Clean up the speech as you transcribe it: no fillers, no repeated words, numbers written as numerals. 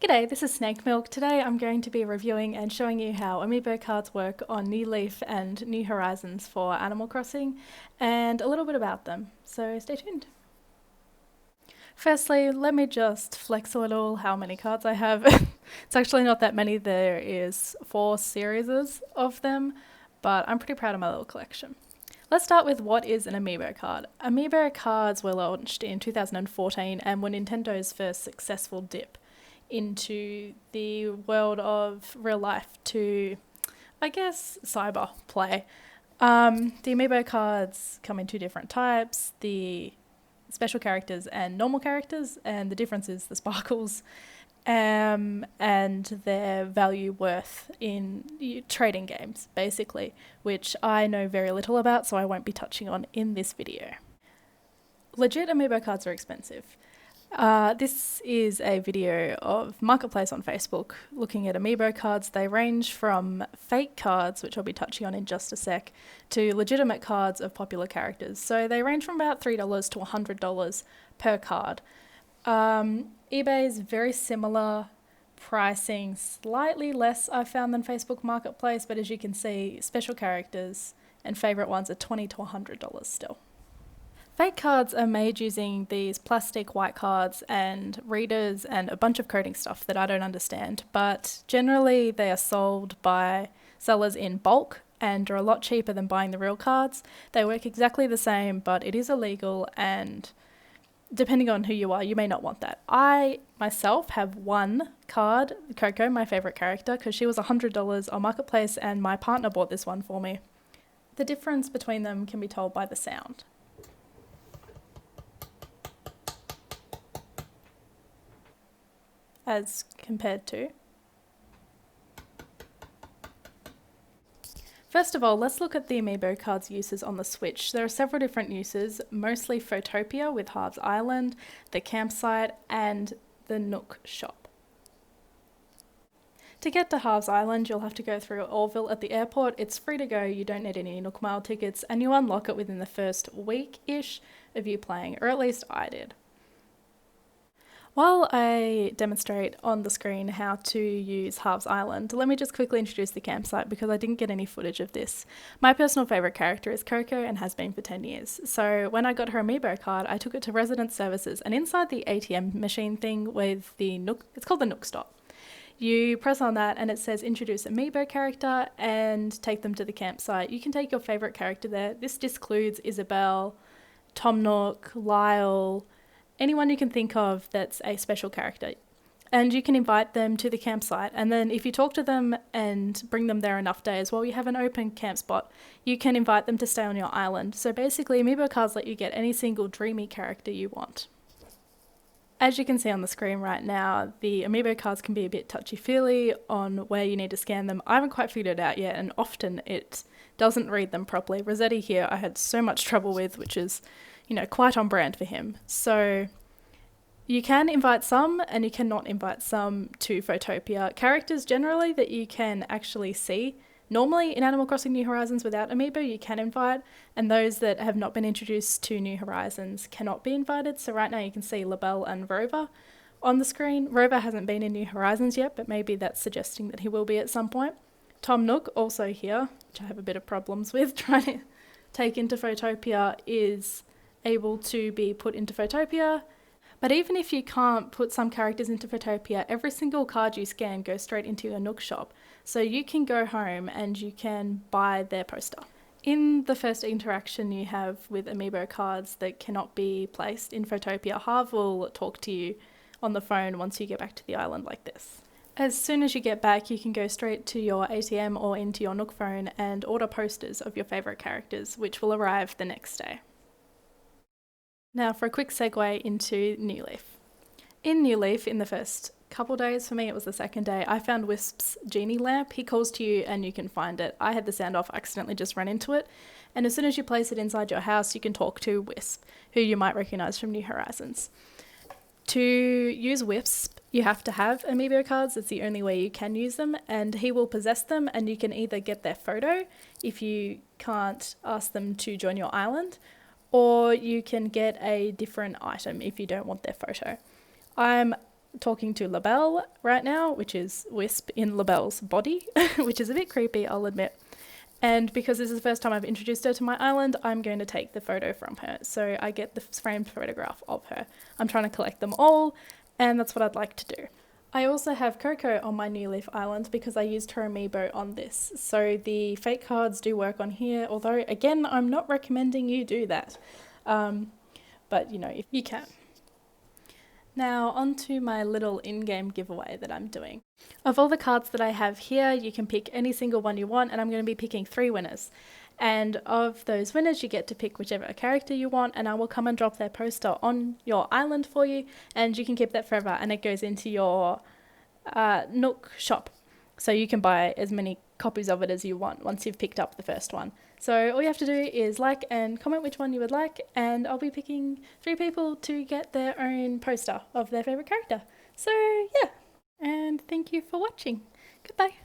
G'day, this is Snake Milk. Today I'm going to be reviewing and showing you how Amiibo cards work on New Leaf and New Horizons for Animal Crossing, and a little bit about them, so stay tuned. Firstly, let me just flex a little how many cards I have. It's actually not that many, there is 4 series of them, but I'm pretty proud of my little collection. Let's start with what is an Amiibo card. Amiibo cards were launched in 2014 and were Nintendo's first successful dip into the world of real life to, I guess, cyber play. The Amiibo cards come in 2 different types, the special characters and normal characters, and the difference is the sparkles and their value worth in trading games, basically, which I know very little about, so I won't be touching on in this video. Legit Amiibo cards are expensive. This is a video of Marketplace on Facebook looking at Amiibo cards. They range from fake cards, which I'll be touching on in just a sec, to legitimate cards of popular characters. So they range from about $3 to $100 per card. eBay is very similar pricing, slightly less I've found than Facebook Marketplace, but as you can see, special characters and favourite ones are $20 to $100 still. Fake cards are made using these plastic white cards and readers and a bunch of coding stuff that I don't understand, but generally they are sold by sellers in bulk and are a lot cheaper than buying the real cards. They work exactly the same, but it is illegal, and depending on who you are, you may not want that. I myself have one card, Coco, my favourite character, because she was $100 on Marketplace and my partner bought this one for me. The difference between them can be told by the sound. As compared to. First of all, let's look at the Amiibo cards uses on the Switch. There are several different uses, mostly Photopia with Harv's Island, the campsite, and the Nook shop. To get to Harv's Island, you'll have to go through Orville at the airport. It's free to go, you don't need any Nook Mile tickets, and you unlock it within the first week-ish of you playing, or at least I did. While I demonstrate on the screen how to use Harv's Island, let me just quickly introduce the campsite because I didn't get any footage of this. My personal favourite character is Coco and has been for 10 years. So when I got her Amiibo card, I took it to resident services, and inside the ATM machine thing with the Nook, it's called the Nook stop. You press on that and it says introduce Amiibo character and take them to the campsite. You can take your favourite character there. This includes Isabelle, Tom Nook, Lyle, anyone you can think of that's a special character. And you can invite them to the campsite, and then if you talk to them and bring them there enough days while you have an open camp spot, you can invite them to stay on your island. So basically Amiibo cards let you get any single dreamy character you want. As you can see on the screen right now, the Amiibo cards can be a bit touchy-feely on where you need to scan them. I haven't quite figured it out yet, and often it doesn't read them properly. Rossetti here I had so much trouble with, which is, quite on brand for him. So you can invite some and you cannot invite some to Photopia. Characters generally that you can actually see normally in Animal Crossing New Horizons without Amiibo you can invite, and those that have not been introduced to New Horizons cannot be invited. So right now you can see LaBelle and Rover on the screen. Rover hasn't been in New Horizons yet, but maybe that's suggesting that he will be at some point. Tom Nook, also here, which I have a bit of problems with trying to take into Photopia, is able to be put into Photopia. But even if you can't put some characters into Photopia, every single card you scan goes straight into your Nook shop. So you can go home and you can buy their poster. In the first interaction you have with Amiibo cards that cannot be placed in Photopia, Harv will talk to you on the phone once you get back to the island like this. As soon as you get back, you can go straight to your ATM or into your Nook phone and order posters of your favourite characters, which will arrive the next day. Now for a quick segue into New Leaf. In New Leaf, in the first couple days, for me it was the second day, I found Wisp's genie lamp. He calls to you and you can find it. I had the sound off, accidentally just ran into it, and as soon as you place it inside your house you can talk to Wisp, who you might recognise from New Horizons. To use Wisp you have to have Amiibo cards. It's the only way you can use them, and he will possess them, and you can either get their photo if you can't ask them to join your island, or you can get a different item if you don't want their photo. I'm talking to LaBelle right now, which is Wisp in LaBelle's body, which is a bit creepy, I'll admit. And because this is the first time I've introduced her to my island, I'm going to take the photo from her. So I get the framed photograph of her. I'm trying to collect them all, and that's what I'd like to do. I also have Coco on my New Leaf Island because I used her amiibo on this. So the fake cards do work on here, although again, I'm not recommending you do that. But you know, if you can. Now onto my little in-game giveaway that I'm doing. Of all the cards that I have here, you can pick any single one you want, and I'm going to be picking 3 winners. And of those winners, you get to pick whichever character you want, and I will come and drop their poster on your island for you, and you can keep that forever, and it goes into your Nook shop. So you can buy as many copies of it as you want once you've picked up the first one. So all you have to do is like and comment which one you would like, and I'll be picking 3 people to get their own poster of their favourite character. So yeah, and thank you for watching. Goodbye.